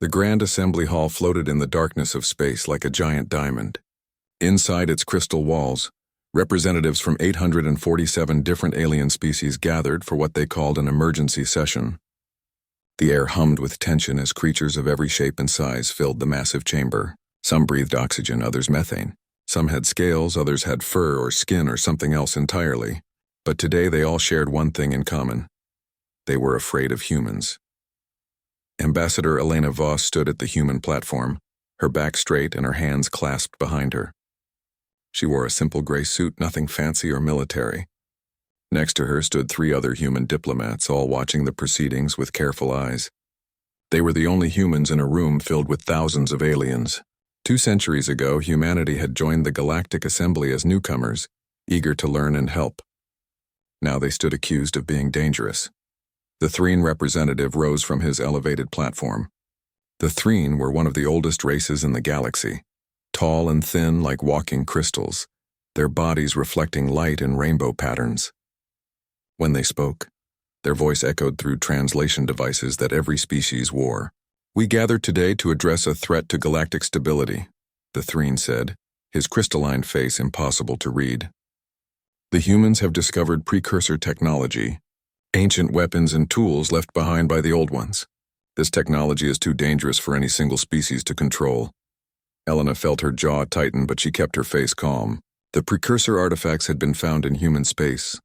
The Grand Assembly Hall floated in the darkness of space like a giant diamond. Inside its crystal walls, representatives from 847 different alien species gathered for what they called an emergency session. The air hummed with tension as creatures of every shape and size filled the massive chamber. Some breathed oxygen, others methane. Some had scales, others had fur or skin or something else entirely. But today they all shared one thing in common. They were afraid of humans. Ambassador Elena Voss stood at the human platform, her back straight and her hands clasped behind her. She wore a simple gray suit, nothing fancy or military. Next to her stood 3 other human diplomats, all watching the proceedings with careful eyes. They were the only humans in a room filled with thousands of aliens. 2 centuries ago, humanity had joined the Galactic Assembly as newcomers, eager to learn and help. Now they stood accused of being dangerous. The Threen representative rose from his elevated platform. The Threen were one of the oldest races in the galaxy, tall and thin like walking crystals, their bodies reflecting light in rainbow patterns. When they spoke, their voice echoed through translation devices that every species wore. "We gather today to address a threat to galactic stability," the Threen said, his crystalline face impossible to read. "The humans have discovered precursor technology, ancient weapons and tools left behind by the old ones. This technology is too dangerous for any single species to control." Elena felt her jaw tighten, but she kept her face calm. The precursor artifacts had been found in human space,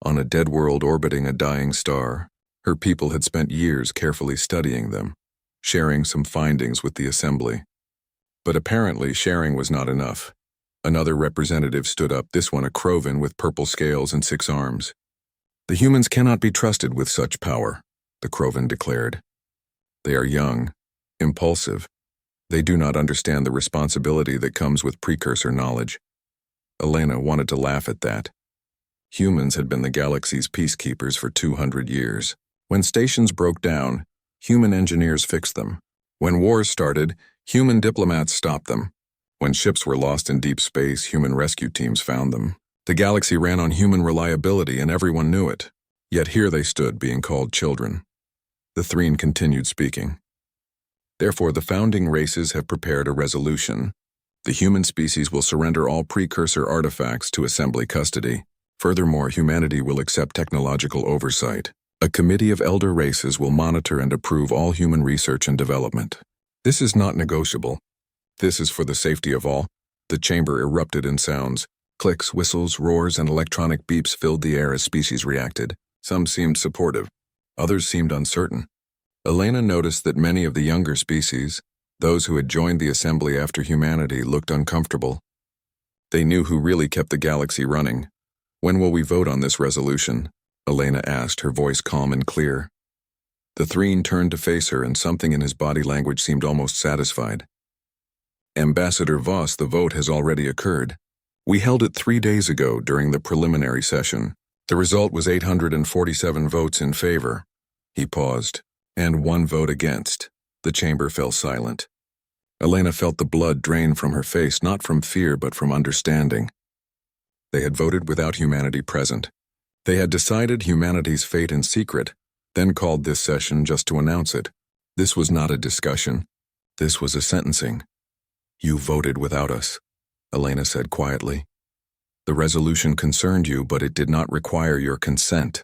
on a dead world orbiting a dying star. Her people had spent years carefully studying them, sharing some findings with the assembly. But apparently sharing was not enough. Another representative stood up, this one a Krovan with purple scales and 6 arms. "The humans cannot be trusted with such power," the Krovan declared. "They are young, impulsive. They do not understand the responsibility that comes with precursor knowledge." Elena wanted to laugh at that. Humans had been the galaxy's peacekeepers for 200 years. When stations broke down, human engineers fixed them. When wars started, human diplomats stopped them. When ships were lost in deep space, human rescue teams found them. The galaxy ran on human reliability and everyone knew it. Yet here they stood, being called children. The Threen continued speaking. "Therefore, the founding races have prepared a resolution. The human species will surrender all precursor artifacts to assembly custody. Furthermore, humanity will accept technological oversight. A committee of elder races will monitor and approve all human research and development. This is not negotiable. This is for the safety of all." The chamber erupted in sounds. Clicks, whistles, roars, and electronic beeps filled the air as species reacted. Some seemed supportive. Others seemed uncertain. Elena noticed that many of the younger species, those who had joined the assembly after humanity, looked uncomfortable. They knew who really kept the galaxy running. "When will we vote on this resolution?" Elena asked, her voice calm and clear. The Threen turned to face her, and something in his body language seemed almost satisfied. "Ambassador Voss, the vote has already occurred. We held it 3 days ago during the preliminary session. The result was 847 votes in favor." He paused. "And 1 vote against." The chamber fell silent. Elena felt the blood drain from her face, not from fear but from understanding. They had voted without humanity present. They had decided humanity's fate in secret, then called this session just to announce it. This was not a discussion. This was a sentencing. "You voted without us," Elena said quietly. "The resolution concerned you, but it did not require your consent,"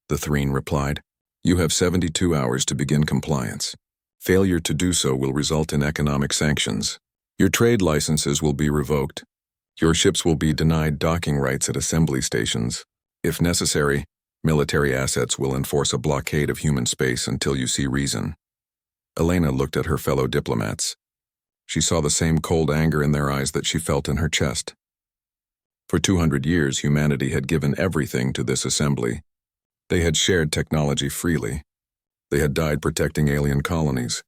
the Threen replied. "You have 72 hours to begin compliance. Failure to do so will result in economic sanctions. Your trade licenses will be revoked. Your ships will be denied docking rights at assembly stations. If necessary, military assets will enforce a blockade of human space until you see reason." Elena looked at her fellow diplomats. She saw the same cold anger in their eyes that she felt in her chest. For 200 years, humanity had given everything to this assembly. They had shared technology freely. They had died protecting alien colonies.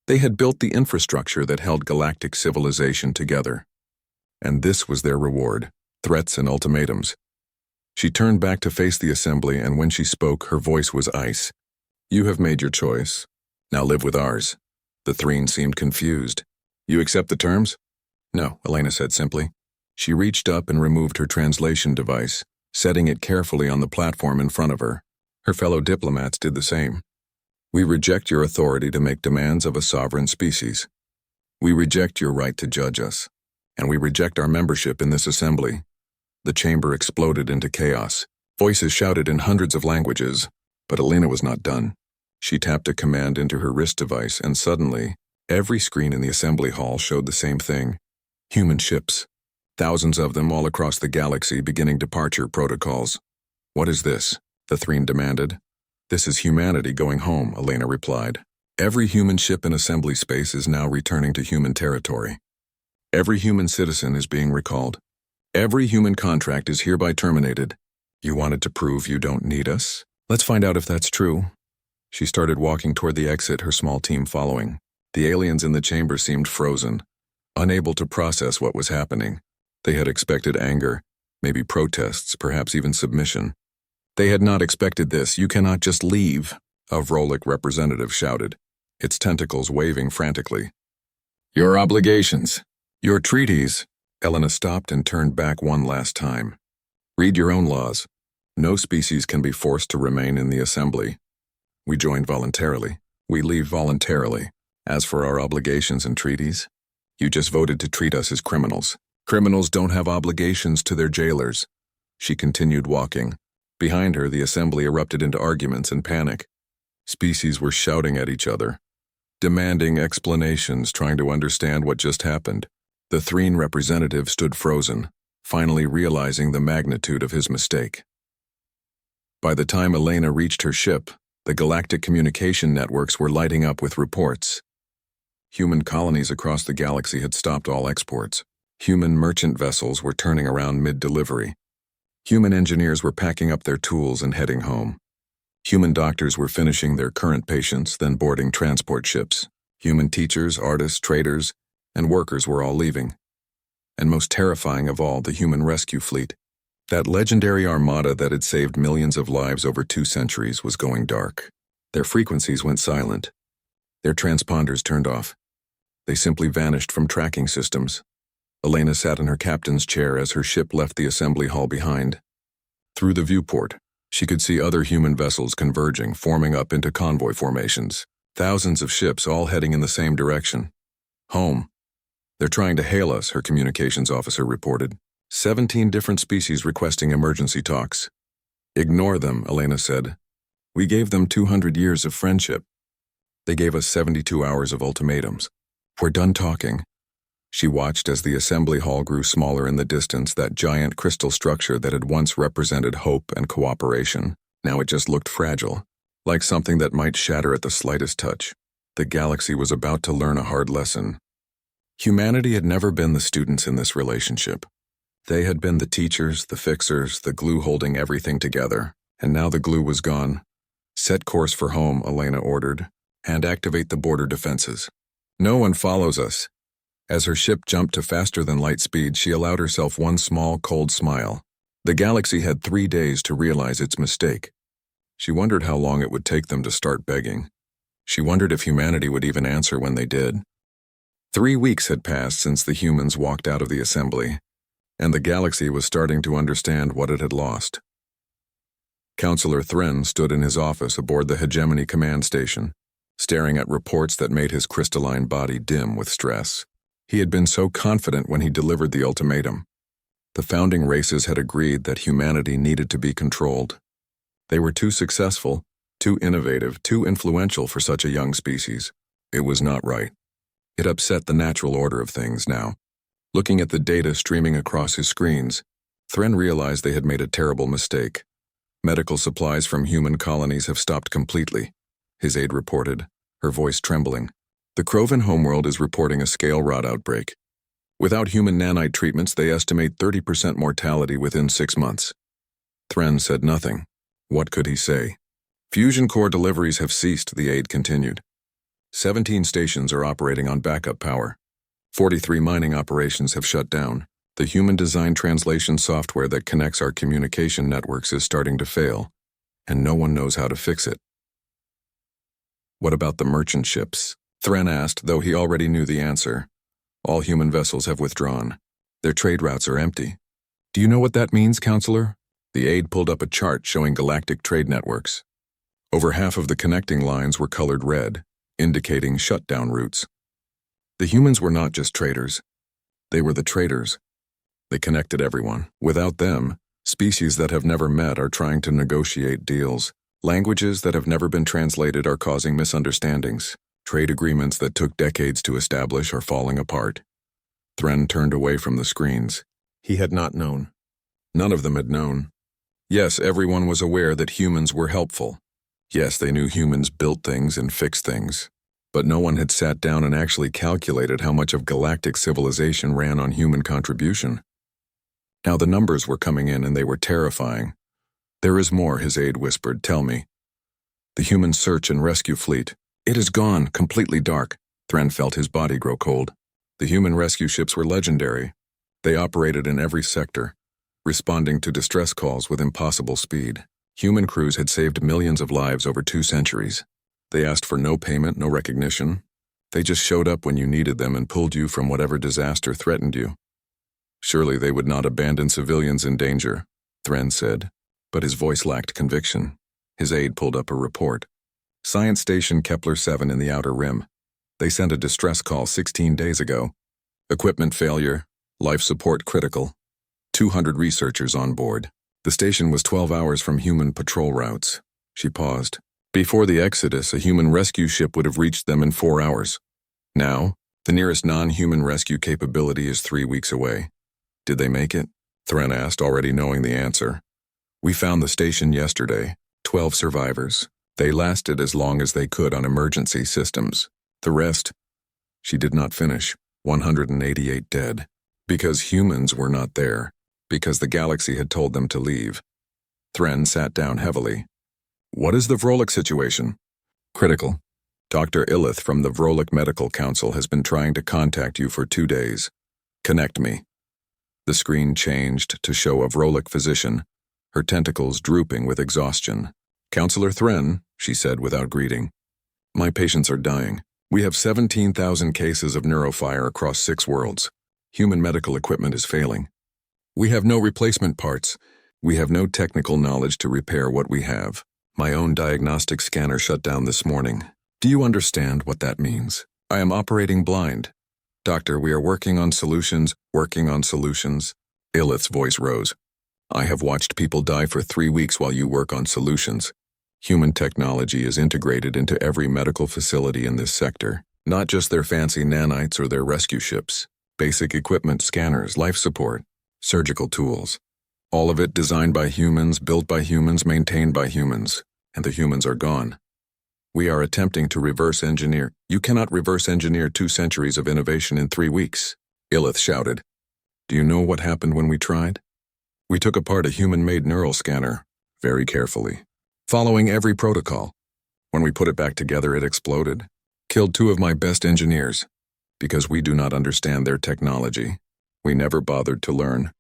They had built the infrastructure that held galactic civilization together. And this was their reward: threats and ultimatums. She turned back to face the assembly, and when she spoke, her voice was ice. "You have made your choice. Now live with ours." The Threen seemed confused. "You accept the terms?" "No," Elena said simply. She reached up and removed her translation device, setting it carefully on the platform in front of her. Her fellow diplomats did the same. We reject your authority to make demands of a sovereign species. We reject your right to judge us. And we reject our membership in this assembly. The chamber exploded into chaos. Voices shouted in hundreds of languages, but Elena was not done. She tapped a command into her wrist device, and suddenly, every screen in the assembly hall showed the same thing. Human ships. Thousands of them all across the galaxy beginning departure protocols. What is this? The Threen demanded. This is humanity going home, Elena replied. Every human ship in assembly space is now returning to human territory. Every human citizen is being recalled. Every human contract is hereby terminated. You wanted to prove you don't need us? Let's find out if that's true. She started walking toward the exit, her small team following. The aliens in the chamber seemed frozen, unable to process what was happening. They had expected anger, maybe protests, perhaps even submission. They had not expected this. You cannot just leave, a Vrolic representative shouted, its tentacles waving frantically. Your obligations, your treaties. Elena stopped and turned back one last time. Read your own laws. No species can be forced to remain in the assembly. We joined voluntarily. We leave voluntarily. As for our obligations and treaties, you just voted to treat us as criminals. Criminals don't have obligations to their jailers. She continued walking. Behind her, the assembly erupted into arguments and panic. Species were shouting at each other, demanding explanations, trying to understand what just happened. The Threen representative stood frozen, finally realizing the magnitude of his mistake. By the time Elena reached her ship, the galactic communication networks were lighting up with reports. Human colonies across the galaxy had stopped all exports. Human merchant vessels were turning around mid-delivery. Human engineers were packing up their tools and heading home. Human doctors were finishing their current patients, then boarding transport ships. Human teachers, artists, traders, and workers were all leaving. And most terrifying of all, the human rescue fleet. That legendary armada that had saved millions of lives over 2 centuries was going dark. Their frequencies went silent. Their transponders turned off. They simply vanished from tracking systems. Elena sat in her captain's chair as her ship left the assembly hall behind. Through the viewport, she could see other human vessels converging, forming up into convoy formations. Thousands of ships all heading in the same direction. Home. They're trying to hail us, her communications officer reported. 17 different species requesting emergency talks. Ignore them, Elena said. We gave them 200 years of friendship. They gave us 72 hours of ultimatums. We're done talking. She watched as the assembly hall grew smaller in the distance, that giant crystal structure that had once represented hope and cooperation. Now it just looked fragile, like something that might shatter at the slightest touch. The galaxy was about to learn a hard lesson. Humanity had never been the students in this relationship. They had been the teachers, the fixers, the glue holding everything together. And now the glue was gone. Set course for home, Elena ordered, and activate the border defenses. No one follows us. As her ship jumped to faster-than-light speed, she allowed herself one small, cold smile. The galaxy had 3 days to realize its mistake. She wondered how long it would take them to start begging. She wondered if humanity would even answer when they did. 3 weeks had passed since the humans walked out of the assembly, and the galaxy was starting to understand what it had lost. Counselor Thren stood in his office aboard the Hegemony command station, staring at reports that made his crystalline body dim with stress. He had been so confident when he delivered the ultimatum. The founding races had agreed that humanity needed to be controlled. They were too successful, too innovative, too influential for such a young species. It was not right. It upset the natural order of things now. Looking at the data streaming across his screens, Thren realized they had made a terrible mistake. Medical supplies from human colonies have stopped completely, his aide reported, her voice trembling. The Krovan homeworld is reporting a scale rot outbreak. Without human nanite treatments, they estimate 30% mortality within 6 months. Thren said nothing. What could he say? Fusion core deliveries have ceased, the aide continued. 17 stations are operating on backup power. 43 mining operations have shut down. The human design translation software that connects our communication networks is starting to fail, and no one knows how to fix it. What about the merchant ships? Thren asked, though he already knew the answer. All human vessels have withdrawn. Their trade routes are empty. Do you know what that means, Counselor? The aide pulled up a chart showing galactic trade networks. Over half of the connecting lines were colored red, indicating shutdown routes. The humans were not just traders. They were the traders. They connected everyone. Without them, species that have never met are trying to negotiate deals. Languages that have never been translated are causing misunderstandings. Trade agreements that took decades to establish are falling apart. Thren turned away from the screens. He had not known. None of them had known. Yes, everyone was aware that humans were helpful. Yes, they knew humans built things and fixed things. But no one had sat down and actually calculated how much of galactic civilization ran on human contribution. Now the numbers were coming in and they were terrifying. "There is more," his aide whispered. "Tell me." "The human search and rescue fleet. It is gone, completely dark." Thren felt his body grow cold. The human rescue ships were legendary. They operated in every sector, responding to distress calls with impossible speed. Human crews had saved millions of lives over 2 centuries. They asked for no payment, no recognition. They just showed up when you needed them and pulled you from whatever disaster threatened you. Surely they would not abandon civilians in danger, Thren said, but his voice lacked conviction. His aide pulled up a report. Science Station Kepler 7 in the Outer Rim. They sent a distress call 16 days ago. Equipment failure, life support critical. 200 researchers on board. The station was 12 hours from human patrol routes. She paused. Before the exodus, a human rescue ship would have reached them in 4 hours. Now, the nearest non-human rescue capability is 3 weeks away. Did they make it? Thren asked, already knowing the answer. We found the station yesterday. 12 survivors. They lasted as long as they could on emergency systems. The rest, she did not finish. 188 dead. Because humans were not there. Because the galaxy had told them to leave. Thren sat down heavily. What is the Vrolic situation? Critical. Dr. Illith from the Vrolic Medical Council has been trying to contact you for 2 days. Connect me. The screen changed to show a Vrolic physician, her tentacles drooping with exhaustion. Counselor Thren, she said without greeting. My patients are dying. We have 17,000 cases of neurofire across 6 worlds. Human medical equipment is failing. We have no replacement parts. We have no technical knowledge to repair what we have. My own diagnostic scanner shut down this morning. Do you understand what that means? I am operating blind. Doctor, we are working on solutions. Illith's voice rose. I have watched people die for 3 weeks while you work on solutions. Human technology is integrated into every medical facility in this sector, not just their fancy nanites or their rescue ships. Basic equipment, scanners, life support, surgical tools. All of it designed by humans, built by humans, maintained by humans, and the humans are gone. We are attempting to reverse engineer. You cannot reverse engineer 2 centuries of innovation in 3 weeks, Illith shouted. Do you know what happened when we tried? We took apart a human-made neural scanner, very carefully, following every protocol. When we put it back together, it exploded. Killed 2 of my best engineers. Because we do not understand their technology. We never bothered to learn.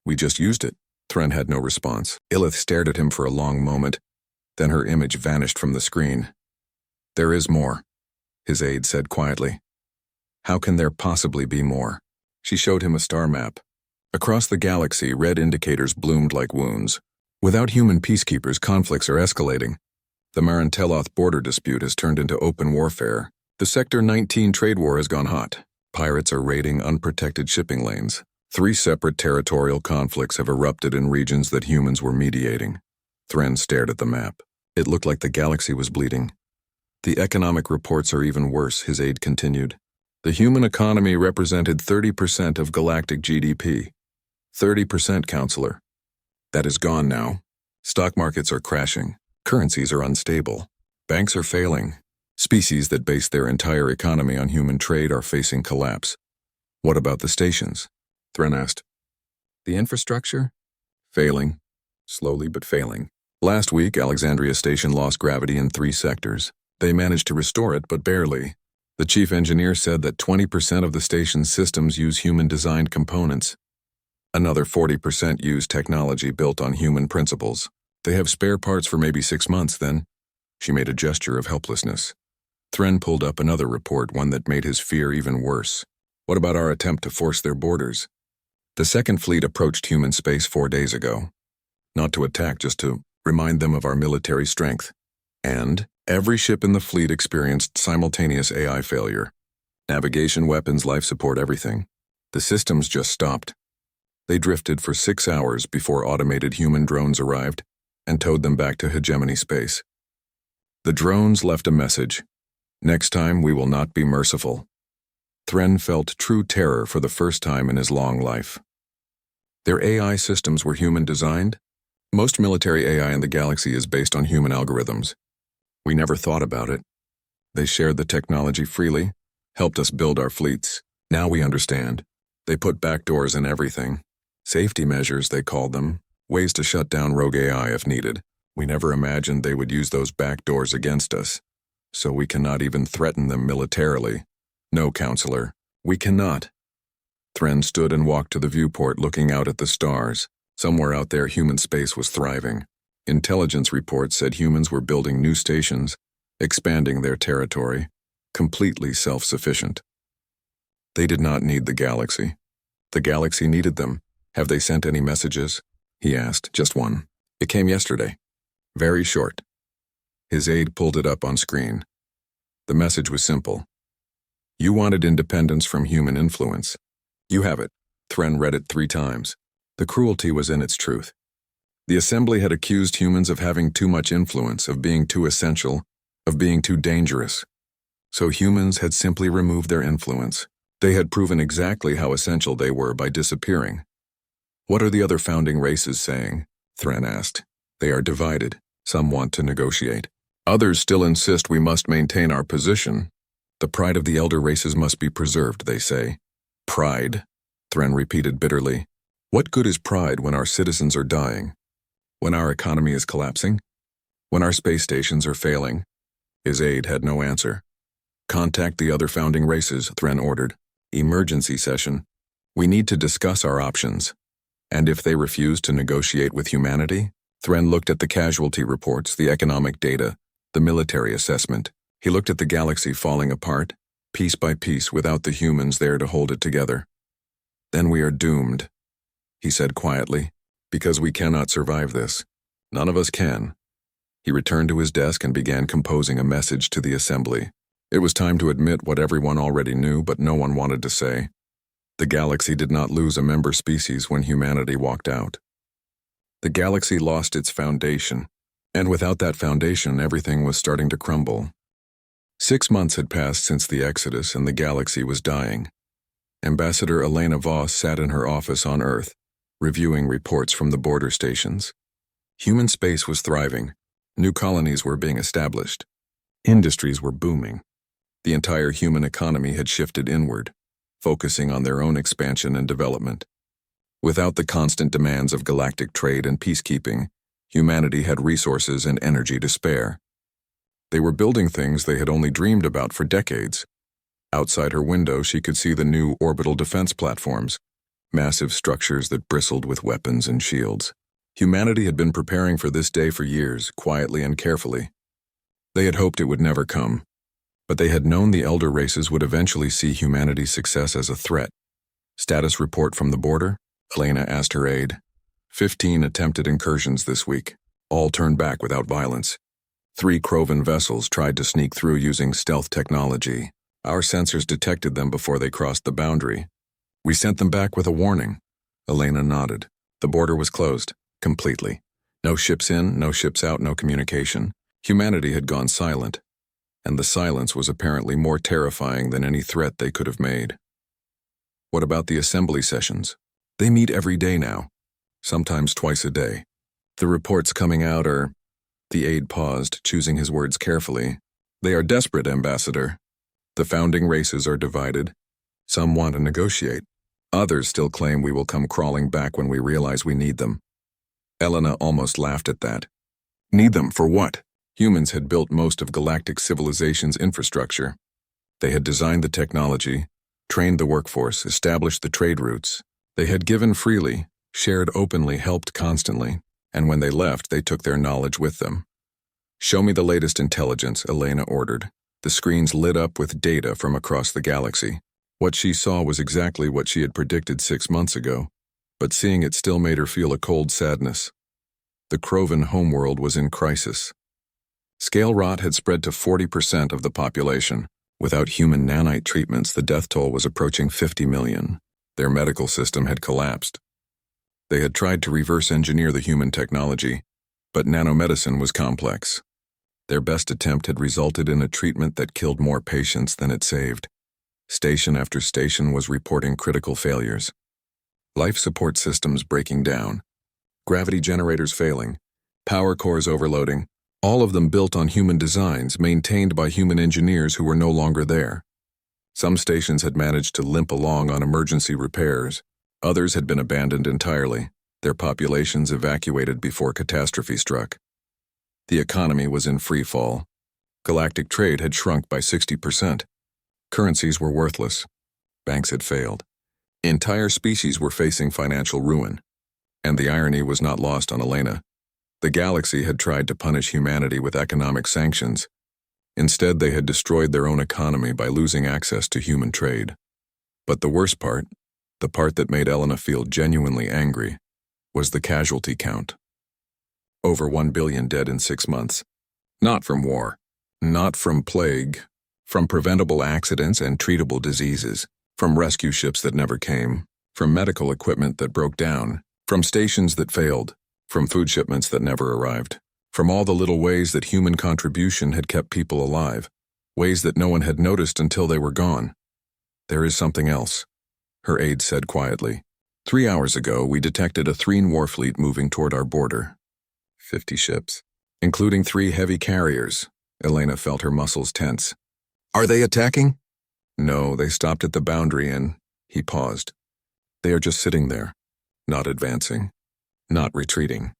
We just used it. Thren had no response. Illith stared at him for a long moment. Then her image vanished from the screen. There is more, his aide said quietly. How can there possibly be more? She showed him a star map. Across the galaxy, red indicators bloomed like wounds. Without human peacekeepers, conflicts are escalating. The Maranteloth border dispute has turned into open warfare. The Sector 19 trade war has gone hot. Pirates are raiding unprotected shipping lanes. 3 separate territorial conflicts have erupted in regions that humans were mediating. Thren stared at the map. It looked like the galaxy was bleeding. The economic reports are even worse, his aide continued. The human economy represented 30% of galactic GDP. 30%, Counselor. That is gone now. Stock markets are crashing. Currencies are unstable. Banks are failing. Species that base their entire economy on human trade are facing collapse. What about the stations? Thren asked. The infrastructure? Failing. Slowly but failing. Last week, Alexandria Station lost gravity in 3 sectors. They managed to restore it, but barely. The chief engineer said that 20% of the station's systems use human-designed components. Another 40% use technology built on human principles. They have spare parts for maybe 6 months, then. She made a gesture of helplessness. Thren pulled up another report, one that made his fear even worse. What about our attempt to force their borders? The second fleet approached human space 4 days ago. Not to attack, just to remind them of our military strength. And every ship in the fleet experienced simultaneous AI failure. Navigation, weapons, life support, everything. The systems just stopped. They drifted for 6 hours before automated human drones arrived and towed them back to hegemony space. The drones left a message. Next time, we will not be merciful. Thren felt true terror for the first time in his long life. Their AI systems were human-designed. Most military AI in the galaxy is based on human algorithms. We never thought about it. They shared the technology freely, helped us build our fleets. Now we understand. They put backdoors in everything. Safety measures, they called them. Ways to shut down rogue AI if needed. We never imagined they would use those backdoors against us. So we cannot even threaten them militarily. No, Counselor, we cannot. Thren stood and walked to the viewport, looking out at the stars. Somewhere out there, human space was thriving. Intelligence reports said humans were building new stations, expanding their territory, completely self-sufficient. They did not need the galaxy. The galaxy needed them. Have they sent any messages? He asked. Just one. It came yesterday. Very short. His aide pulled it up on screen. The message was simple. You wanted independence from human influence. You have it. Thren read it 3 times. The cruelty was in its truth. The Assembly had accused humans of having too much influence, of being too essential, of being too dangerous. So humans had simply removed their influence. They had proven exactly how essential they were by disappearing. What are the other founding races saying? Thren asked. They are divided. Some want to negotiate. Others still insist we must maintain our position. The pride of the elder races must be preserved, they say. Pride, Thren repeated bitterly. What good is pride when our citizens are dying? When our economy is collapsing? When our space stations are failing? His aide had no answer. Contact the other founding races, Thren ordered. Emergency session. We need to discuss our options. And if they refuse to negotiate with humanity? Thren looked at the casualty reports, the economic data, the military assessment. He looked at the galaxy falling apart, piece by piece, without the humans there to hold it together. Then we are doomed, he said quietly, because we cannot survive this. None of us can. He returned to his desk and began composing a message to the Assembly. It was time to admit what everyone already knew, but no one wanted to say. The galaxy did not lose a member species when humanity walked out. The galaxy lost its foundation, and without that foundation, everything was starting to crumble. 6 months had passed since the Exodus, and the galaxy was dying. Ambassador Elena Voss sat in her office on Earth, reviewing reports from the border stations. Human space was thriving. New colonies were being established. Industries were booming. The entire human economy had shifted inward, focusing on their own expansion and development. Without the constant demands of galactic trade and peacekeeping, humanity had resources and energy to spare. They were building things they had only dreamed about for decades. Outside her window, she could see the new orbital defense platforms, massive structures that bristled with weapons and shields. Humanity had been preparing for this day for years, quietly and carefully. They had hoped it would never come, but they had known the elder races would eventually see humanity's success as a threat. Status report from the border? Elena asked her aide. 15 attempted incursions this week, all turned back without violence. 3 Krovan vessels tried to sneak through using stealth technology. Our sensors detected them before they crossed the boundary. We sent them back with a warning. Elena nodded. The border was closed, completely. No ships in, no ships out, no communication. Humanity had gone silent, and the silence was apparently more terrifying than any threat they could have made. What about the assembly sessions? They meet every day now, sometimes twice a day. The reports coming out are... The aide paused, choosing his words carefully. They are desperate, Ambassador. The founding races are divided. Some want to negotiate. Others still claim we will come crawling back when we realize we need them. Elena almost laughed at that. Need them for what? Humans had built most of galactic civilization's infrastructure. They had designed the technology, trained the workforce, established the trade routes. They had given freely, shared openly, helped constantly, and when they left, they took their knowledge with them. Show me the latest intelligence, Elena ordered. The screens lit up with data from across the galaxy. What she saw was exactly what she had predicted 6 months ago, but seeing it still made her feel a cold sadness. The Krovan homeworld was in crisis. Scale rot had spread to 40% of the population. Without human nanite treatments, the death toll was approaching 50 million. Their medical system had collapsed. They had tried to reverse engineer the human technology, but nanomedicine was complex. Their best attempt had resulted in a treatment that killed more patients than it saved. Station after station was reporting critical failures. Life support systems breaking down. Gravity generators failing. Power cores overloading. All of them built on human designs, maintained by human engineers who were no longer there. Some stations had managed to limp along on emergency repairs. Others had been abandoned entirely, their populations evacuated before catastrophe struck. The economy was in free fall. Galactic trade had shrunk by 60%. Currencies were worthless. Banks had failed. Entire species were facing financial ruin. And the irony was not lost on Elena. The galaxy had tried to punish humanity with economic sanctions. Instead, they had destroyed their own economy by losing access to human trade. But the worst part, the part that made Elena feel genuinely angry, was the casualty count. Over 1 billion dead in 6 months. Not from war, not from plague, from preventable accidents and treatable diseases, from rescue ships that never came, from medical equipment that broke down, from stations that failed, from food shipments that never arrived, from all the little ways that human contribution had kept people alive, ways that no one had noticed until they were gone. There is something else, her aide said quietly. 3 hours ago, we detected a Threen war fleet moving toward our border. 50 ships, including 3 heavy carriers. Elena felt her muscles tense. Are they attacking? No, they stopped at the boundary and he paused. They are just sitting there, not advancing, not retreating.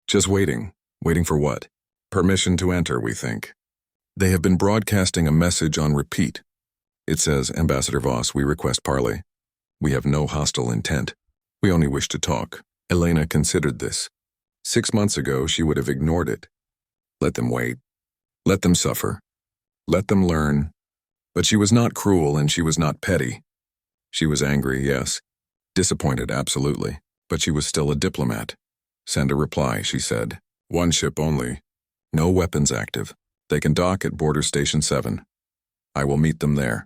Just waiting. Waiting for what? Permission to enter, we think. They have been broadcasting a message on repeat. It says, Ambassador Voss, we request parley. We have no hostile intent. We only wish to talk. Elena considered this. 6 months ago, she would have ignored it. Let them wait. Let them suffer. Let them learn. But she was not cruel and she was not petty. She was angry, yes. Disappointed, absolutely. But she was still a diplomat. Send a reply, she said. 1 ship only. No weapons active. They can dock at Border Station 7. I will meet them there.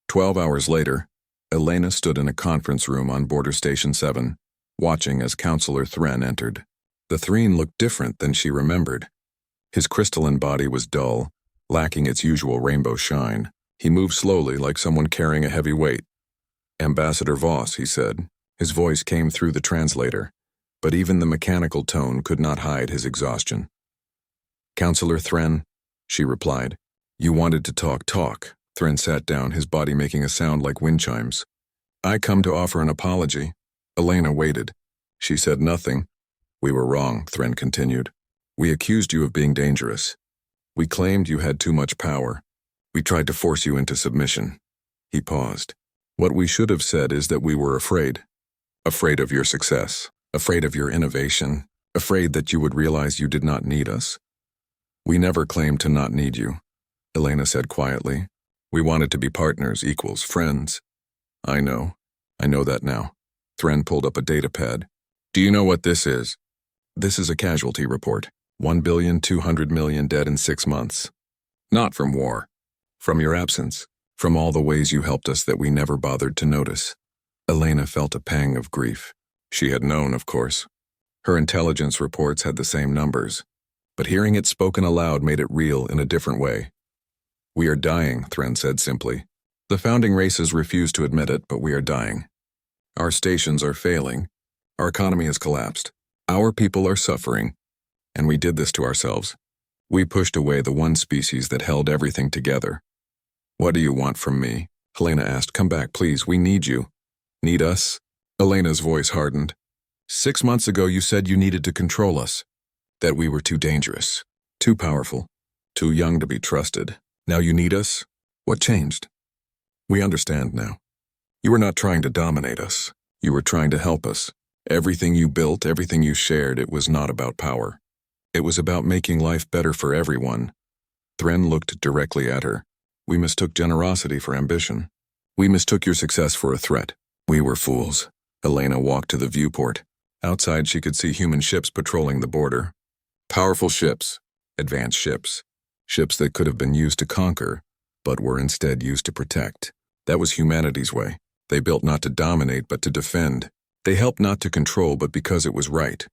12 hours later, Elena stood in a conference room on Border Station 7, watching as Counselor Thren entered. The Threen looked different than she remembered. His crystalline body was dull, lacking its usual rainbow shine. He moved slowly like someone carrying a heavy weight. Ambassador Voss, he said. His voice came through the translator, but even the mechanical tone could not hide his exhaustion. Counselor Thren, she replied. You wanted to talk. Thren sat down, his body making a sound like wind chimes. I come to offer an apology. Elena waited. She said nothing. We were wrong, Thren continued. We accused you of being dangerous. We claimed you had too much power. We tried to force you into submission. He paused. What we should have said is that we were afraid. Afraid of your success. Afraid of your innovation. Afraid that you would realize you did not need us. We never claimed to not need you, Elena said quietly. We wanted to be partners, equals, friends. I know that now. Thren pulled up a data pad. Do you know what this is? This is a casualty report. 1,200,000,000 dead in 6 months. Not from war. From your absence. From all the ways you helped us that we never bothered to notice. Elena felt a pang of grief. She had known, of course. Her intelligence reports had the same numbers. But hearing it spoken aloud made it real in a different way. We are dying, Thren said simply. The founding races refuse to admit it, but we are dying. Our stations are failing. Our economy has collapsed. Our people are suffering. And we did this to ourselves. We pushed away the one species that held everything together. What do you want from me? Helena asked. Come back, please. We need you. Need us? Elena's voice hardened. 6 months ago you said you needed to control us. That we were too dangerous. Too powerful. Too young to be trusted. Now you need us? What changed? We understand now. You were not trying to dominate us. You were trying to help us. Everything you built, everything you shared, it was not about power. It was about making life better for everyone. Thren looked directly at her. We mistook generosity for ambition. We mistook your success for a threat. We were fools. Elena walked to the viewport. Outside she could see human ships patrolling the border. Powerful ships. Advanced ships. Ships that could have been used to conquer, but were instead used to protect. That was humanity's way. They built not to dominate, but to defend. They helped not to control, but because it was right.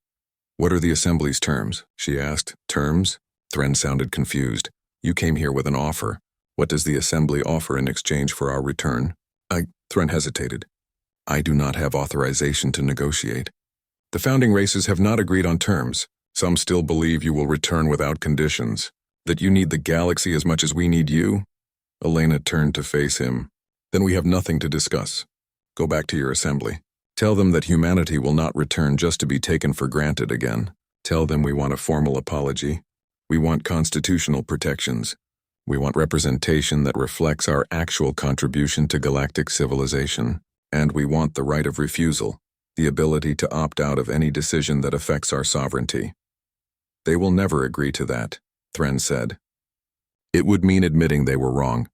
What are the assembly's terms? She asked. Terms? Thren sounded confused. You came here with an offer. What does the assembly offer in exchange for our return? Thren hesitated. I do not have authorization to negotiate. The founding races have not agreed on terms. Some still believe you will return without conditions. That you need the galaxy as much as we need you? Elena turned to face him. Then we have nothing to discuss. Go back to your assembly. Tell them that humanity will not return just to be taken for granted again. Tell them we want a formal apology. We want constitutional protections. We want representation that reflects our actual contribution to galactic civilization. And we want the right of refusal, the ability to opt out of any decision that affects our sovereignty. They will never agree to that, Thren said. It would mean admitting they were wrong.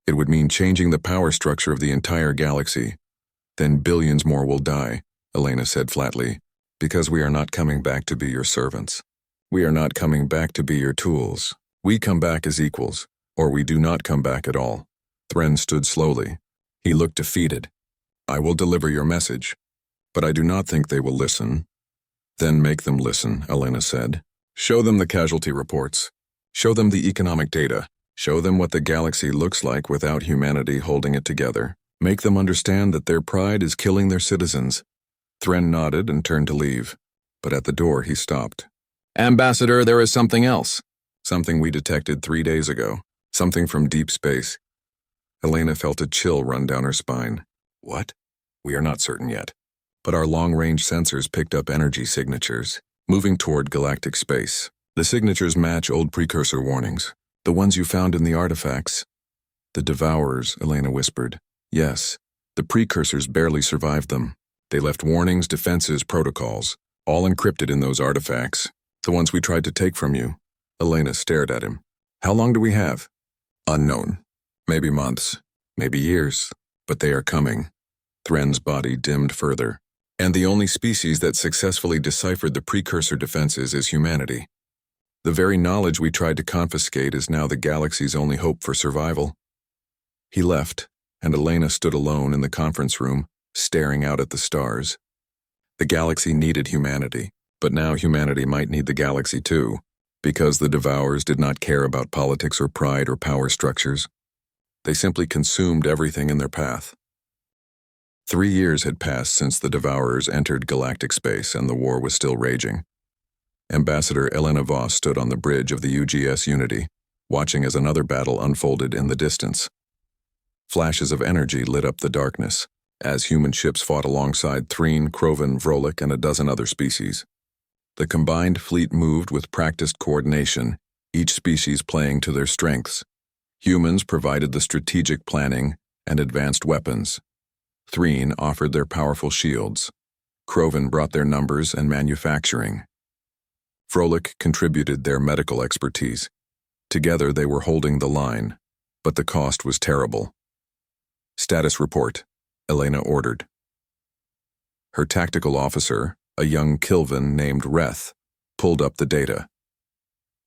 It would mean changing the power structure of the entire galaxy. Then billions more will die, Elena said flatly, because we are not coming back to be your servants. We are not coming back to be your tools. We come back as equals, or we do not come back at all. Thren stood slowly. He looked defeated. I will deliver your message, but I do not think they will listen. Then make them listen, Elena said. Show them the casualty reports. Show them the economic data. Show them what the galaxy looks like without humanity holding it together. Make them understand that their pride is killing their citizens. Thren nodded and turned to leave, but at the door he stopped. Ambassador, there is something else. Something we detected 3 days ago. Something from deep space. Elena felt a chill run down her spine. What? We are not certain yet. But our long-range sensors picked up energy signatures, moving toward galactic space. The signatures match old precursor warnings. The ones you found in the artifacts. The Devourers, Elena whispered. Yes, the precursors barely survived them. They left warnings, defenses, protocols, all encrypted in those artifacts. The ones we tried to take from you. Elena stared at him. How long do we have? Unknown. Maybe months, maybe years, but they are coming. Thren's body dimmed further. And the only species that successfully deciphered the precursor defenses is humanity. The very knowledge we tried to confiscate is now the galaxy's only hope for survival. He left, and Elena stood alone in the conference room, staring out at the stars. The galaxy needed humanity, but now humanity might need the galaxy too, because the Devourers did not care about politics or pride or power structures. They simply consumed everything in their path. 3 years had passed since the Devourers entered galactic space and the war was still raging. Ambassador Elena Voss stood on the bridge of the UGS Unity, watching as another battle unfolded in the distance. Flashes of energy lit up the darkness, as human ships fought alongside Threen, Krovan, Vrolik, and a dozen other species. The combined fleet moved with practiced coordination, each species playing to their strengths. Humans provided the strategic planning and advanced weapons. Threen offered their powerful shields. Krovan brought their numbers and manufacturing. Vrolik contributed their medical expertise. Together they were holding the line, but the cost was terrible. Status report, Elena ordered. Her tactical officer, a young Kilvan named Reth, pulled up the data.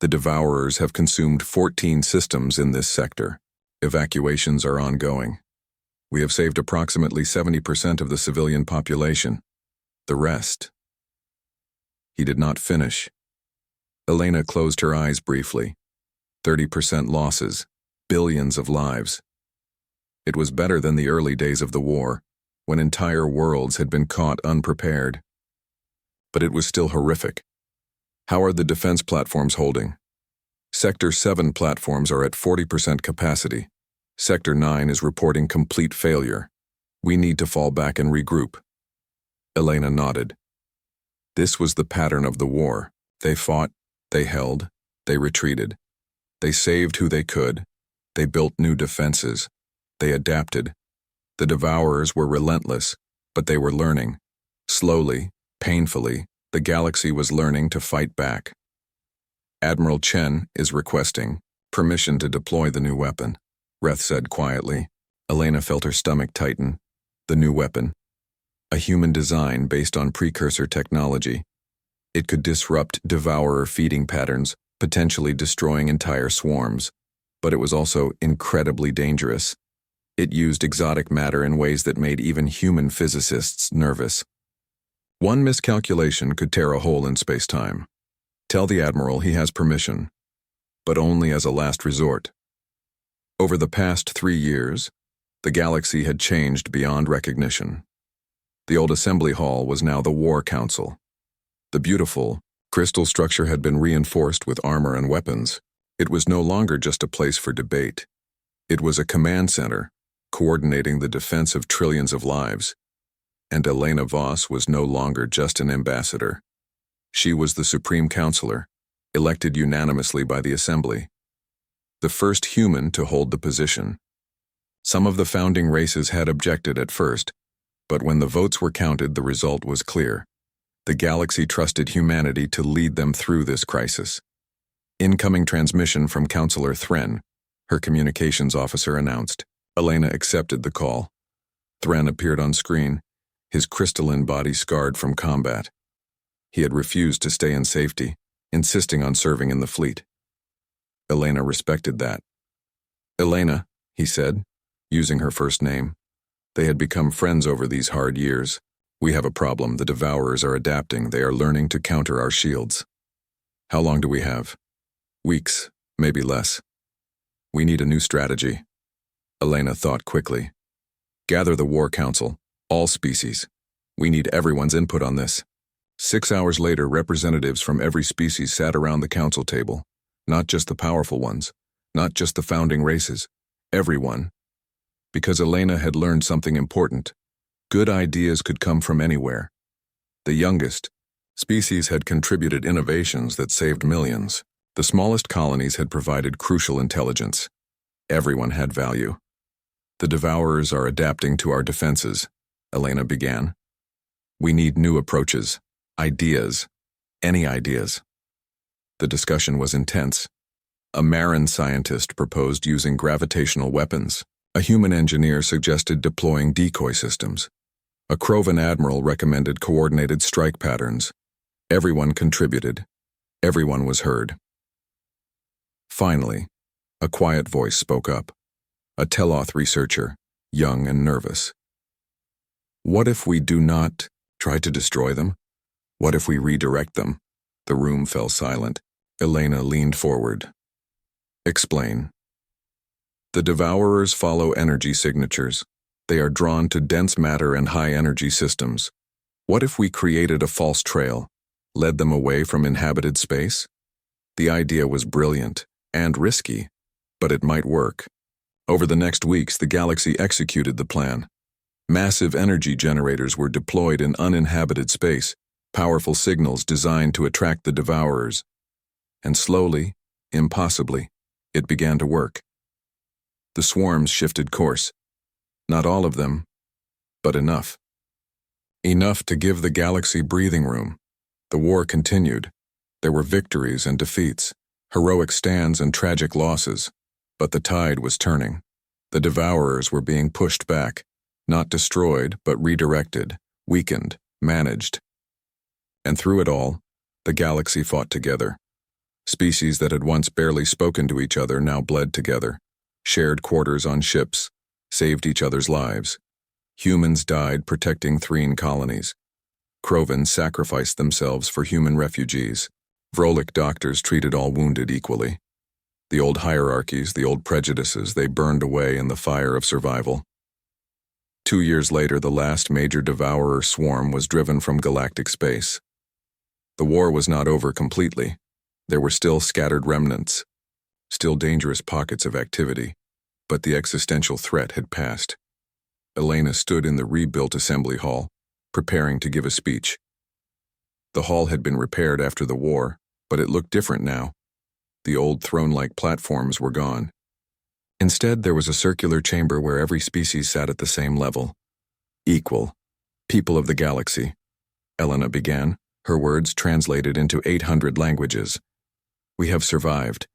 The Devourers have consumed 14 systems in this sector. Evacuations are ongoing. We have saved approximately 70% of the civilian population. The rest. He did not finish. Elena closed her eyes briefly. 30% losses, billions of lives. It was better than the early days of the war, when entire worlds had been caught unprepared. But it was still horrific. How are the defense platforms holding? Sector 7 platforms are at 40% capacity. Sector 9 is reporting complete failure. We need to fall back and regroup. Elena nodded. This was the pattern of the war. They fought, they held, they retreated. They saved who they could. They built new defenses. They adapted. The Devourers were relentless, but they were learning. Slowly, painfully, the galaxy was learning to fight back. Admiral Chen is requesting permission to deploy the new weapon, Reth said quietly. Elena felt her stomach tighten. The new weapon. A human design based on precursor technology. It could disrupt Devourer feeding patterns, potentially destroying entire swarms, but it was also incredibly dangerous. It used exotic matter in ways that made even human physicists nervous. One miscalculation could tear a hole in space-time. Tell the Admiral he has permission, but only as a last resort. Over the past 3 years, the galaxy had changed beyond recognition. The old assembly hall was now the War Council. The beautiful, crystal structure had been reinforced with armor and weapons. It was no longer just a place for debate. It was a command center, coordinating the defense of trillions of lives. And Elena Voss was no longer just an ambassador. She was the Supreme Counselor, elected unanimously by the Assembly. The first human to hold the position. Some of the founding races had objected at first, but when the votes were counted, the result was clear. The galaxy trusted humanity to lead them through this crisis. Incoming transmission from Counselor Thren, her communications officer announced. Elena accepted the call. Thren appeared on screen, his crystalline body scarred from combat. He had refused to stay in safety, insisting on serving in the fleet. Elena respected that. Elena, he said, using her first name. They had become friends over these hard years. We have a problem. The Devourers are adapting. They are learning to counter our shields. How long do we have? Weeks, maybe less. We need a new strategy. Elena thought quickly. Gather the War Council, all species. We need everyone's input on this. 6 hours later, representatives from every species sat around the council table. Not just the powerful ones, not just the founding races, everyone. Because Elena had learned something important. Good ideas could come from anywhere. The youngest species had contributed innovations that saved millions. The smallest colonies had provided crucial intelligence. Everyone had value. The Devourers are adapting to our defenses, Elena began. We need new approaches, ideas, any ideas. The discussion was intense. A Marin scientist proposed using gravitational weapons. A human engineer suggested deploying decoy systems. A Krovan admiral recommended coordinated strike patterns. Everyone contributed. Everyone was heard. Finally, a quiet voice spoke up. A Teloth researcher, young and nervous. What if we do not try to destroy them? What if we redirect them? The room fell silent. Elena leaned forward. Explain. The Devourers follow energy signatures. They are drawn to dense matter and high-energy systems. What if we created a false trail, led them away from inhabited space? The idea was brilliant and risky, but it might work. Over the next weeks, the galaxy executed the plan. Massive energy generators were deployed in uninhabited space, powerful signals designed to attract the Devourers. And slowly, impossibly, it began to work. The swarms shifted course. Not all of them, but enough. Enough to give the galaxy breathing room. The war continued. There were victories and defeats, heroic stands and tragic losses. But the tide was turning. The Devourers were being pushed back, not destroyed, but redirected, weakened, managed. And through it all, the galaxy fought together. Species that had once barely spoken to each other now bled together, shared quarters on ships, saved each other's lives. Humans died protecting Threen colonies. Krovan sacrificed themselves for human refugees. Vrolic doctors treated all wounded equally. The old hierarchies, the old prejudices, they burned away in the fire of survival. 2 years later, the last major Devourer swarm was driven from galactic space. The war was not over completely. There were still scattered remnants, still dangerous pockets of activity, but the existential threat had passed. Elena stood in the rebuilt assembly hall, preparing to give a speech. The hall had been repaired after the war, but it looked different now. The old throne-like platforms were gone. Instead, there was a circular chamber where every species sat at the same level. Equal. People of the galaxy. Elena began, her words translated into 800 languages. We have survived,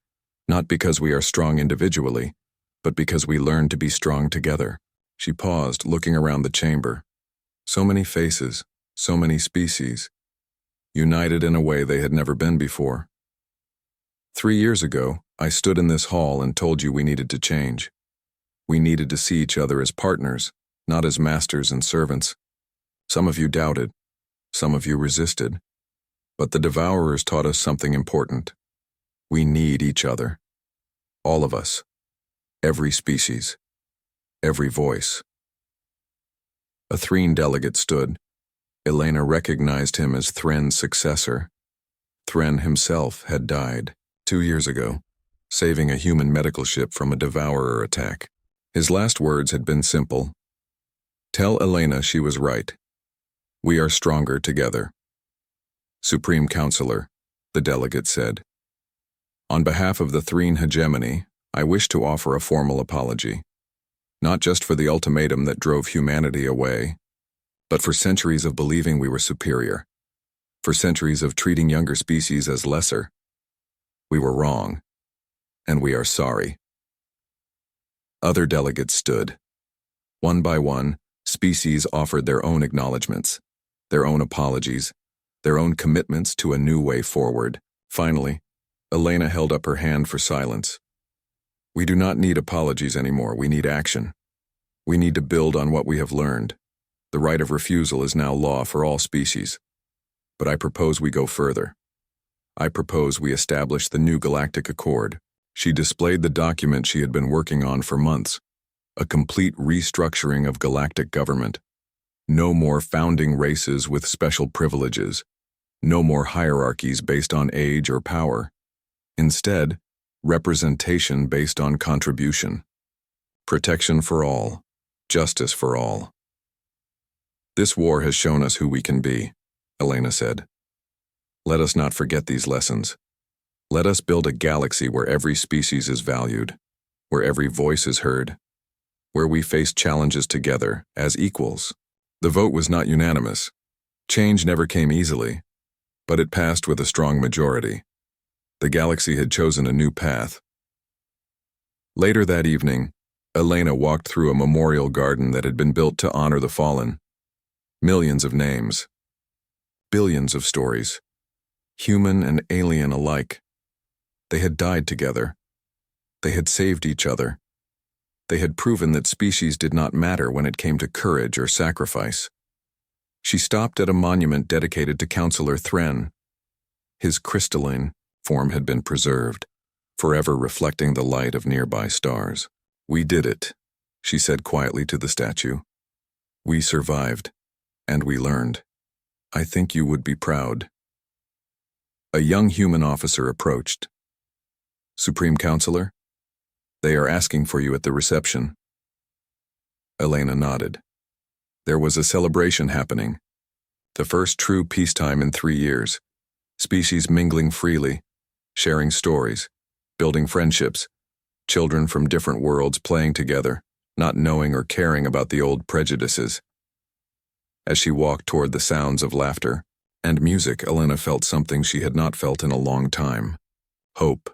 not because we are strong individually, but because we learned to be strong together. She paused, looking around the chamber. So many faces, so many species, united in a way they had never been before. 3 years ago, I stood in this hall and told you we needed to change. We needed to see each other as partners, not as masters and servants. Some of you doubted, some of you resisted, but the Devourers taught us something important. We need each other. All of us. Every species. Every voice. A Threne delegate stood. Elena recognized him as Thren's successor. Thren himself had died 2 years ago, saving a human medical ship from a Devourer attack. His last words had been simple. Tell Elena she was right. We are stronger together. Supreme Counselor, the delegate said. On behalf of the Threne hegemony, I wish to offer a formal apology. Not just for the ultimatum that drove humanity away, but for centuries of believing we were superior. For centuries of treating younger species as lesser. We were wrong, and we are sorry. Other delegates stood. One by one, species offered their own acknowledgments, their own apologies, their own commitments to a new way forward. Finally, Elena held up her hand for silence. We do not need apologies anymore, we need action. We need to build on what we have learned. The right of refusal is now law for all species. But I propose we go further. I propose we establish the new Galactic Accord. She displayed the document she had been working on for months. A complete restructuring of galactic government. No more founding races with special privileges. No more hierarchies based on age or power. Instead, representation based on contribution. Protection for all. Justice for all. This war has shown us who we can be, Elena said. Let us not forget these lessons. Let us build a galaxy where every species is valued, where every voice is heard, where we face challenges together as equals. The vote was not unanimous. Change never came easily, but it passed with a strong majority. The galaxy had chosen a new path. Later that evening, Elena walked through a memorial garden that had been built to honor the fallen. Millions of names. Billions of stories. Human and alien alike. They had died together. They had saved each other. They had proven that species did not matter when it came to courage or sacrifice. She stopped at a monument dedicated to Counselor Thren. His crystalline form had been preserved, forever reflecting the light of nearby stars. We did it, she said quietly to the statue. We survived, and we learned. I think you would be proud. A young human officer approached. Supreme Counselor, they are asking for you at the reception. Elena nodded. There was a celebration happening. The first true peacetime in 3 years. Species mingling freely, sharing stories, building friendships, children from different worlds playing together, not knowing or caring about the old prejudices. As she walked toward the sounds of laughter and music, Elena felt something she had not felt in a long time. Hope.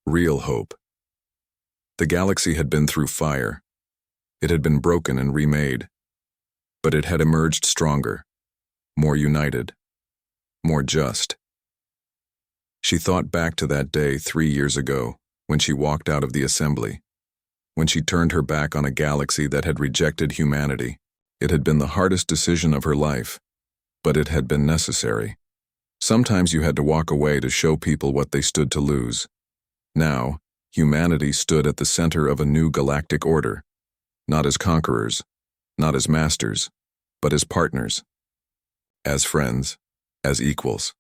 Real hope. The galaxy had been through fire. It had been broken and remade. But it had emerged stronger, more united, more just. She thought back to that day 3 years ago, when she walked out of the assembly, when she turned her back on a galaxy that had rejected humanity. It had been the hardest decision of her life, but it had been necessary. Sometimes you had to walk away to show people what they stood to lose. Now, humanity stood at the center of a new galactic order, not as conquerors, not as masters, but as partners, as friends, as equals.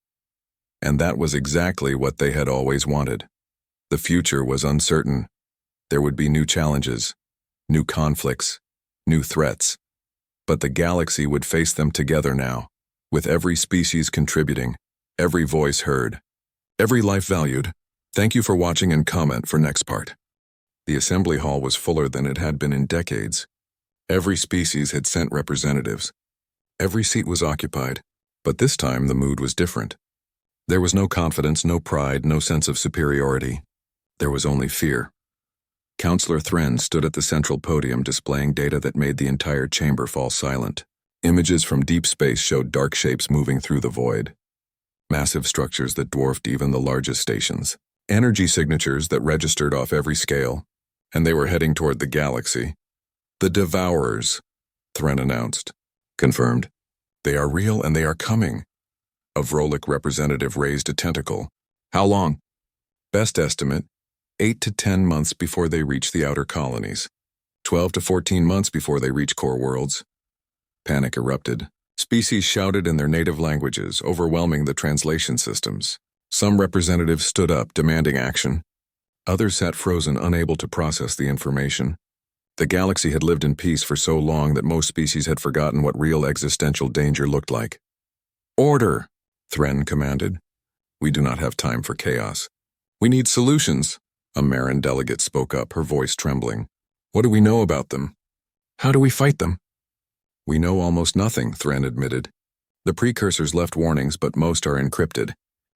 And that was exactly what they had always wanted. The future was uncertain. There would be new challenges, new conflicts, new threats. But the galaxy would face them together now, with every species contributing, every voice heard, every life valued. Thank you for watching and comment for next part. The assembly hall was fuller than it had been in decades. Every species had sent representatives. Every seat was occupied, but this time the mood was different. There was no confidence, no pride, no sense of superiority. There was only fear. Counselor Thren stood at the central podium displaying data that made the entire chamber fall silent. Images from deep space showed dark shapes moving through the void. massive structures that dwarfed even the largest stations, energy signatures that registered off every scale, and they were heading toward the galaxy. The Devourers, Thren announced. Confirmed. They are real and they are coming. A Vrolic representative raised a tentacle. How long? Best estimate, 8 to 10 months before they reach the outer colonies. 12 to 14 months before they reach core worlds. Panic erupted. Species shouted in their native languages, overwhelming the translation systems. Some representatives stood up, demanding action. Others sat frozen, unable to process the information. The galaxy had lived in peace for so long that most species had forgotten what real existential danger looked like. Order, Thren commanded. We do not have time for chaos. We need solutions, a Marin delegate spoke up, her voice trembling. What do we know about them? How do we fight them? We know almost nothing, Thren admitted. The precursors left warnings, but most are encrypted.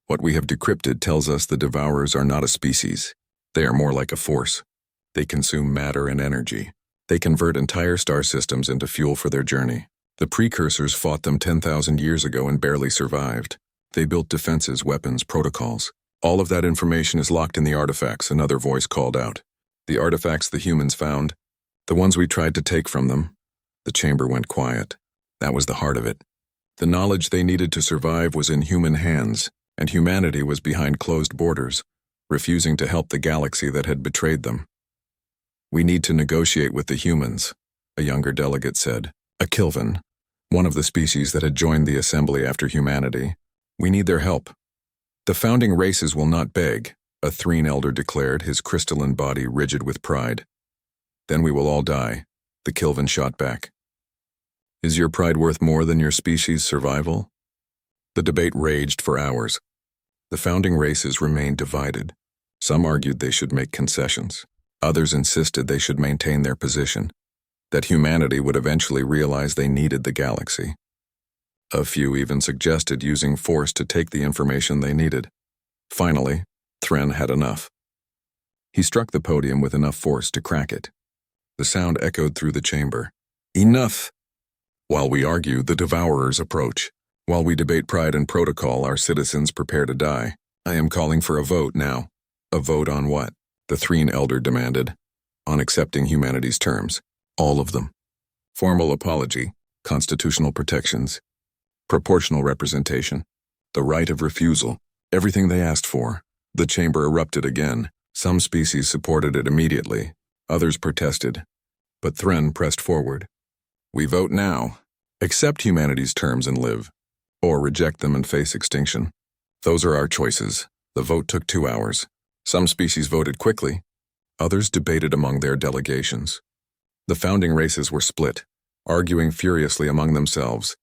What we have decrypted tells us the Devourers are not a species. They are more like a force. They consume matter and energy. They convert entire star systems into fuel for their journey. The precursors fought them 10,000 years ago and barely survived. They built defenses, weapons, protocols. All of that information is locked in the artifacts, another voice called out. The artifacts the humans found, the ones we tried to take from them. The chamber went quiet. That was the heart of it. The knowledge they needed to survive was in human hands, and humanity was behind closed borders, refusing to help the galaxy that had betrayed them. We need to negotiate with the humans, a younger delegate said. A Kilvan, one of the species that had joined the assembly after humanity. We need their help. The founding races will not beg, a Threen elder declared, his crystalline body rigid with pride. Then we will all die, the Kilvan shot back. Is your pride worth more than your species' survival? The debate raged for hours. The founding races remained divided. Some argued they should make concessions. Others insisted they should maintain their position, that humanity would eventually realize they needed the galaxy. A few even suggested using force to take the information they needed. Finally, Thren had enough. He struck the podium with enough force to crack it. The sound echoed through the chamber. Enough! While we argue, the Devourers approach. While we debate pride and protocol, our citizens prepare to die. I am calling for a vote now. A vote on what? The Threen elder demanded. On accepting humanity's terms. All of them. Formal apology, constitutional protections, proportional representation, the right of refusal, everything they asked for. The chamber erupted again. Some species supported it immediately. Others protested. But Thren pressed forward. We vote now. Accept humanity's terms and live. Or reject them and face extinction. Those are our choices. The vote took 2 hours. Some species voted quickly. Others debated among their delegations. The founding races were split, arguing furiously among themselves.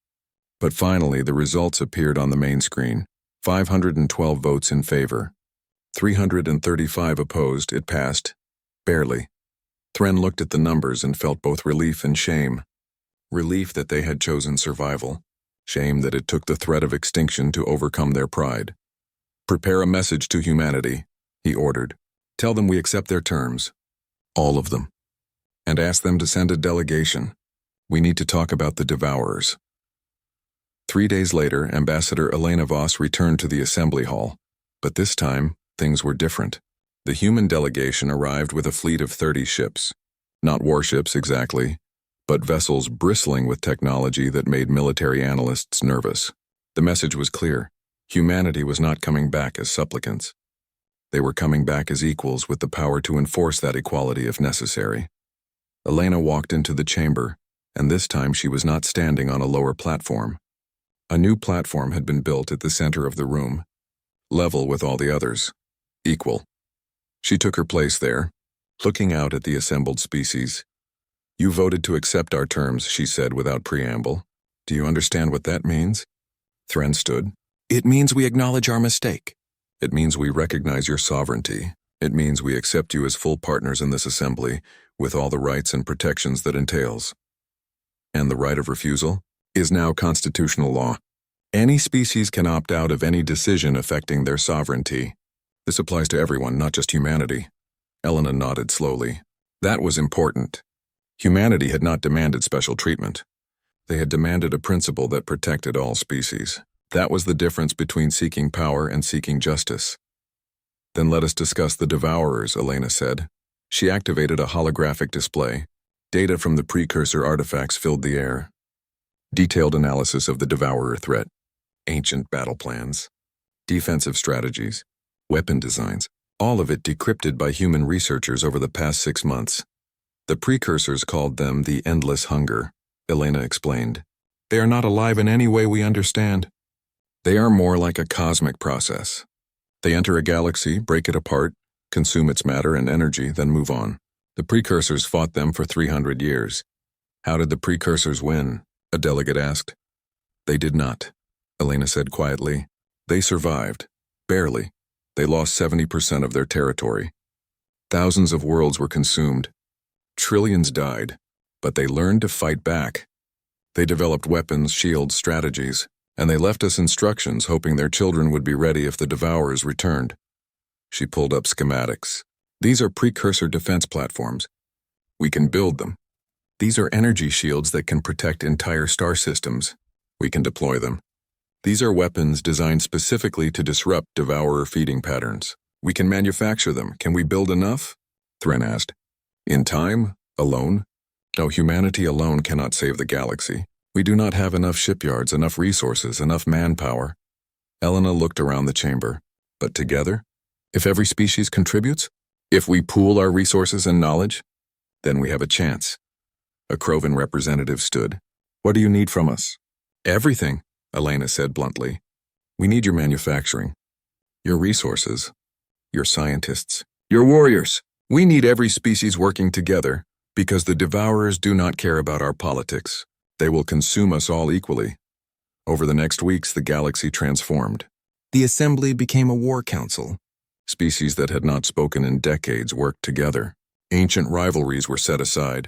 But finally, the results appeared on the main screen. 512 votes in favor. 335 opposed. It passed. Barely. Thren looked at the numbers and felt both relief and shame. Relief that they had chosen survival. Shame that it took the threat of extinction to overcome their pride. Prepare a message to humanity, he ordered. Tell them we accept their terms. All of them. And ask them to send a delegation. We need to talk about the Devourers. 3 days later, Ambassador Elena Voss returned to the assembly hall. But this time, things were different. The human delegation arrived with a fleet of 30 ships. Not warships exactly, but vessels bristling with technology that made military analysts nervous. The message was clear. Humanity was not coming back as supplicants. They were coming back as equals with the power to enforce that equality if necessary. Elena walked into the chamber, and this time she was not standing on a lower platform. A new platform had been built at the center of the room, level with all the others, equal. She took her place there, looking out at the assembled species. You voted to accept our terms, she said without preamble. Do you understand what that means? Thren stood. It means we acknowledge our mistake. It means we recognize your sovereignty. It means we accept you as full partners in this assembly, with all the rights and protections that entails. And the right of refusal is now constitutional law. Any species can opt out of any decision affecting their sovereignty. This applies to everyone, not just humanity. Elena nodded slowly. That was important. Humanity had not demanded special treatment. They had demanded a principle that protected all species. That was the difference between seeking power and seeking justice. Then let us discuss the Devourers, Elena said. She activated a holographic display. Data from the precursor artifacts filled the air. Detailed analysis of the Devourer threat, ancient battle plans, defensive strategies, weapon designs, all of it decrypted by human researchers over the past 6 months. The precursors called them the Endless Hunger, Elena explained. They are not alive in any way we understand. They are more like a cosmic process. They enter a galaxy, break it apart, consume its matter and energy, then move on. The precursors fought them for 300 years. How did the precursors win? A delegate asked. They did not, Elena said quietly. They survived. Barely. They lost 70% of their territory. Thousands of worlds were consumed. Trillions died, but they learned to fight back. They developed weapons, shields, strategies, and they left us instructions hoping their children would be ready if the Devourers returned. She pulled up schematics. These are precursor defense platforms. We can build them. These are energy shields that can protect entire star systems. We can deploy them. These are weapons designed specifically to disrupt Devourer feeding patterns. We can manufacture them. Can we build enough? Thren asked. In time? Alone? No, humanity alone cannot save the galaxy. We do not have enough shipyards, enough resources, enough manpower. Elena looked around the chamber. But together? If every species contributes? If we pool our resources and knowledge? Then we have a chance. A Krovan representative stood. What do you need from us? Everything, Elena said bluntly. We need your manufacturing, your resources, your scientists, your warriors. We need every species working together because the Devourers do not care about our politics. They will consume us all equally. Over the next weeks, the galaxy transformed. The Assembly became a war council. Species that had not spoken in decades worked together. Ancient rivalries were set aside.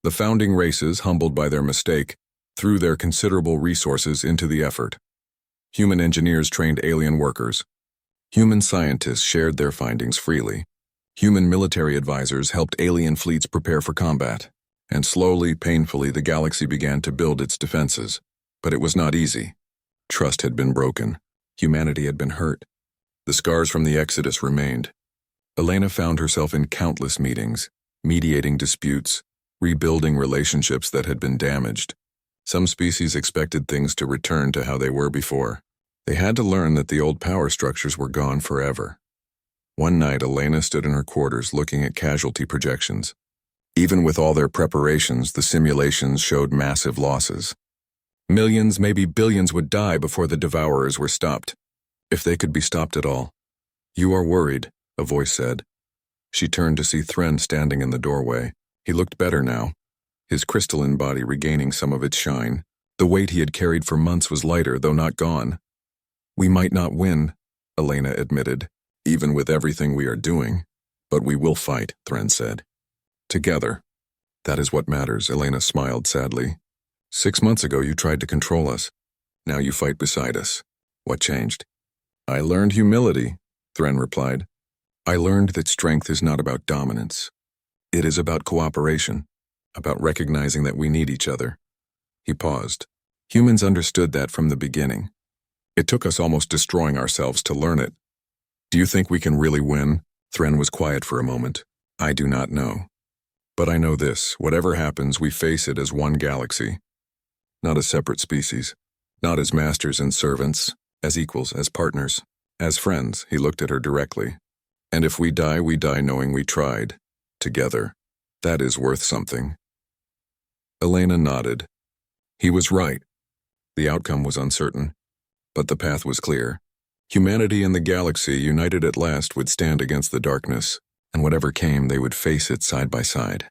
The founding races, humbled by their mistake, threw their considerable resources into the effort. Human engineers trained alien workers. Human scientists shared their findings freely. Human military advisors helped alien fleets prepare for combat. And slowly, painfully, the galaxy began to build its defenses. But it was not easy. Trust had been broken. Humanity had been hurt. The scars from the Exodus remained. Elena found herself in countless meetings, mediating disputes, rebuilding relationships that had been damaged. Some species expected things to return to how they were before. They had to learn that the old power structures were gone forever. One night, Elena stood in her quarters looking at casualty projections. Even with all their preparations, the simulations showed massive losses. Millions, maybe billions would die before the Devourers were stopped, if they could be stopped at all. You are worried, a voice said. She turned to see Thren standing in the doorway. He looked better now, his crystalline body regaining some of its shine. The weight he had carried for months was lighter, though not gone. We might not win, Elena admitted, even with everything we are doing. But we will fight, Thren said. Together. That is what matters, Elena smiled sadly. 6 months ago you tried to control us. Now you fight beside us. What changed? I learned humility, Thren replied. I learned that strength is not about dominance. It is about cooperation, about recognizing that we need each other. He paused. Humans understood that from the beginning. It took us almost destroying ourselves to learn it. Do you think we can really win? Thren was quiet for a moment. I do not know. But I know this, whatever happens, we face it as one galaxy. Not as separate species. Not as masters and servants, as equals, as partners, as friends. He looked at her directly. And if we die knowing we tried. Together. That is worth something. Elena nodded. He was right. The outcome was uncertain, but the path was clear. Humanity and the galaxy, united at last, would stand against the darkness, and whatever came, they would face it side by side.